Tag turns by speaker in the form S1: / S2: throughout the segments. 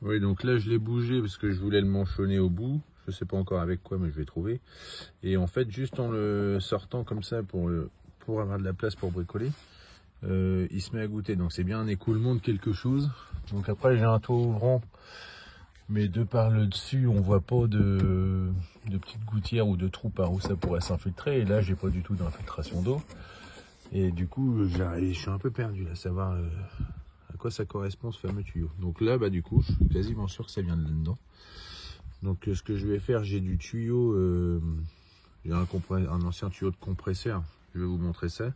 S1: Oui, donc là je l'ai bougé parce que je voulais le manchonner au bout. Je sais pas encore avec quoi, mais je vais trouver. Et en fait, juste en le sortant comme ça pour avoir de la place pour bricoler, il se met à goûter. Donc c'est bien un écoulement de quelque chose. Donc après j'ai un toit ouvrant, mais de par le dessus, on voit pas de petites gouttières ou de trous par où ça pourrait s'infiltrer. Et là, j'ai pas du tout d'infiltration d'eau. Et du coup, je suis un peu perdu à savoir à quoi ça correspond ce fameux tuyau. Donc là, bah du coup, je suis quasiment sûr que ça vient de là-dedans. Donc ce que je vais faire, j'ai du tuyau, j'ai un ancien tuyau de compresseur. Je vais vous montrer ça.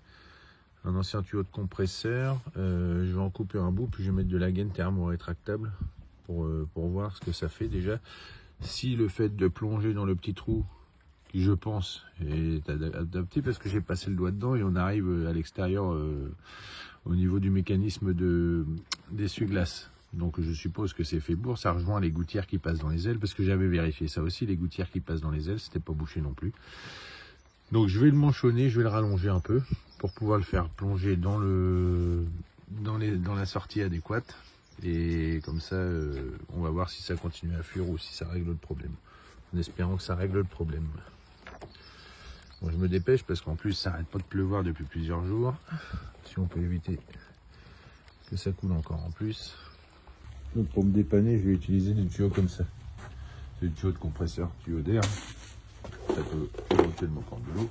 S1: Un ancien tuyau de compresseur. Je vais en couper un bout, puis je vais mettre de la gaine thermo-rétractable pour voir ce que ça fait déjà. Si le fait de plonger dans le petit trou, qui je pense est adapté parce que j'ai passé le doigt dedans et on arrive à l'extérieur au niveau du mécanisme d'essuie-glace. Donc je suppose que c'est fait pour, ça rejoint les gouttières qui passent dans les ailes, parce que j'avais vérifié ça aussi, les gouttières qui passent dans les ailes, c'était pas bouché non plus. Donc je vais le manchonner, je vais le rallonger un peu, pour pouvoir le faire plonger dans la sortie adéquate. Et comme ça, on va voir si ça continue à fuir ou si ça règle le problème. En espérant que ça règle le problème. Bon, je me dépêche parce qu'en plus ça n'arrête pas de pleuvoir depuis plusieurs jours. Si on peut éviter que ça coule encore en plus. Donc pour me dépanner, je vais utiliser des tuyaux comme ça. C'est des tuyaux de compresseur, tuyaux d'air. Ça peut éventuellement prendre de l'eau.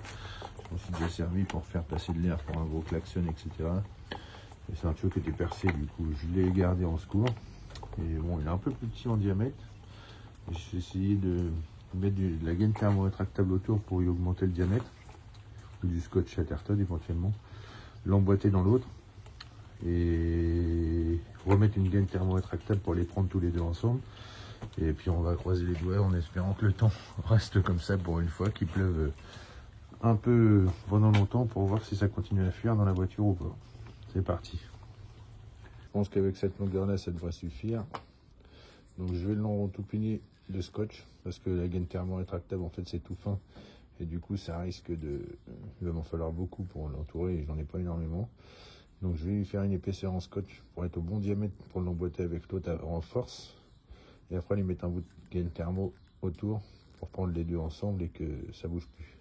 S1: Je m'en suis déjà servi pour faire passer de l'air pour un gros klaxon, etc. Et c'est un tuyau qui était percé, du coup je l'ai gardé en secours. Et bon, il est un peu plus petit en diamètre. J'ai essayé de mettre de la gaine thermo-rétractable autour pour y augmenter le diamètre. Ou du scotch Chatterton éventuellement. L'emboîter dans l'autre. Et remettre une gaine thermo-rétractable pour les prendre tous les deux ensemble. Et puis on va croiser les doigts en espérant que le temps reste comme ça pour une fois, qu'il pleuve un peu pendant longtemps pour voir si ça continue à fuir dans la voiture ou pas. C'est parti. Je pense qu'avec cette longueur là ça devrait suffire. Donc je vais l'entoupiner de scotch parce que la gaine thermo-rétractable en fait c'est tout fin. Et du coup ça risque de... Il va m'en falloir beaucoup pour l'entourer et j'en ai pas énormément. Donc je vais lui faire une épaisseur en scotch pour être au bon diamètre pour l'emboîter avec l'autre en force. Et après lui mettre un bout de gaine thermo autour pour prendre les deux ensemble et que ça bouge plus.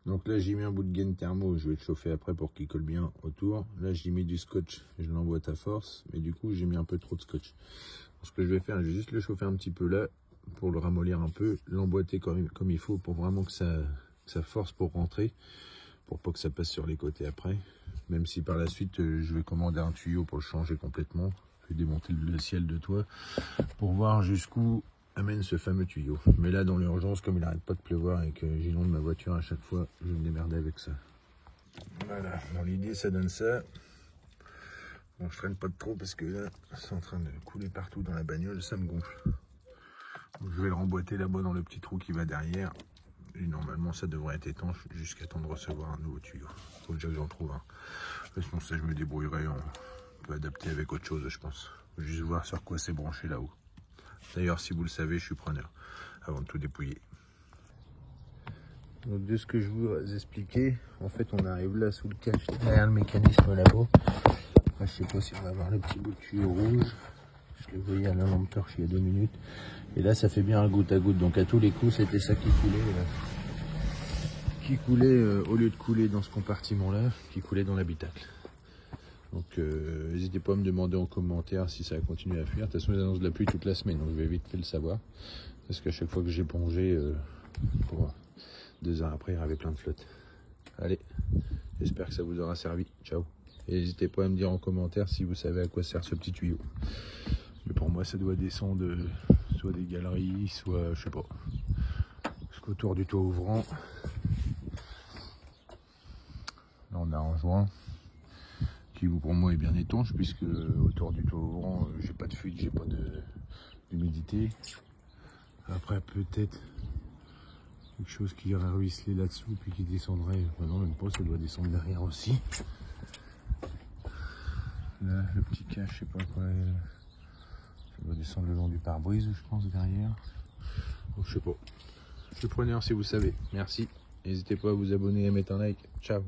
S1: Donc là j'ai mis un bout de gaine thermo, je vais le chauffer après pour qu'il colle bien autour. Là j'ai mis du scotch, je l'emboîte à force, mais du coup j'ai mis un peu trop de scotch. Donc, ce que je vais faire, je vais juste le chauffer un petit peu là pour le ramollir un peu, l'emboîter comme il faut pour vraiment que ça force pour rentrer. Pour pas que ça passe sur les côtés après, même si par la suite je vais commander un tuyau pour le changer complètement. Je vais démonter le ciel de toit pour voir jusqu'où amène ce fameux tuyau. Mais là dans l'urgence, comme il n'arrête pas de pleuvoir et que j'inonde ma voiture à chaque fois, je vais me démerder avec ça. Voilà, dans l'idée ça donne ça. Bon, je traîne pas de trop parce que là c'est en train de couler partout dans la bagnole, ça me gonfle. Donc, je vais le remboîter là-bas dans le petit trou qui va derrière. Et normalement ça devrait être étanche jusqu'à temps de recevoir un nouveau tuyau. Faut déjà que j'en trouve un. Sinon ça je me débrouillerai, on peut adapter avec autre chose je pense. Faut juste voir sur quoi c'est branché là-haut. D'ailleurs si vous le savez je suis preneur avant de tout dépouiller. Donc de ce que je vous expliquer, en fait on arrive là sous le cache derrière le mécanisme là-bas. Après je sais pas si on va voir le petit bout de tuyau rouge. Je le voyais à la lampe torche il y a 2 minutes. Et là ça fait bien un goutte à goutte. Donc à tous les coups c'était ça qui coulait là. Qui coulait au lieu de couler dans ce compartiment là, qui coulait dans l'habitacle. Donc n'hésitez pas à me demander en commentaire si ça a continué à fuir. De toute façon ils annoncent de la pluie toute la semaine, donc je vais vite fait le savoir. Parce qu'à chaque fois que j'ai plongé, 2 heures après il y avait plein de flotte. Allez, j'espère que ça vous aura servi. Ciao. Et n'hésitez pas à me dire en commentaire si vous savez à quoi sert ce petit tuyau. Mais pour moi ça doit descendre soit des galeries, soit je sais pas. Jusqu'autour du toit ouvrant. Là on a un joint qui pour moi est bien étanche puisque autour du toit ouvrant j'ai pas de fuite, j'ai pas d'humidité. Après peut-être quelque chose qui irait ruisseler là-dessous puis qui descendrait, enfin, non même pas, ça doit descendre derrière aussi. Là le petit cache, je sais pas quoi, ça doit descendre le long du pare-brise je pense derrière. Donc, je sais pas. Je suis preneur si vous savez. Merci. N'hésitez pas à vous abonner et à mettre un like. Ciao.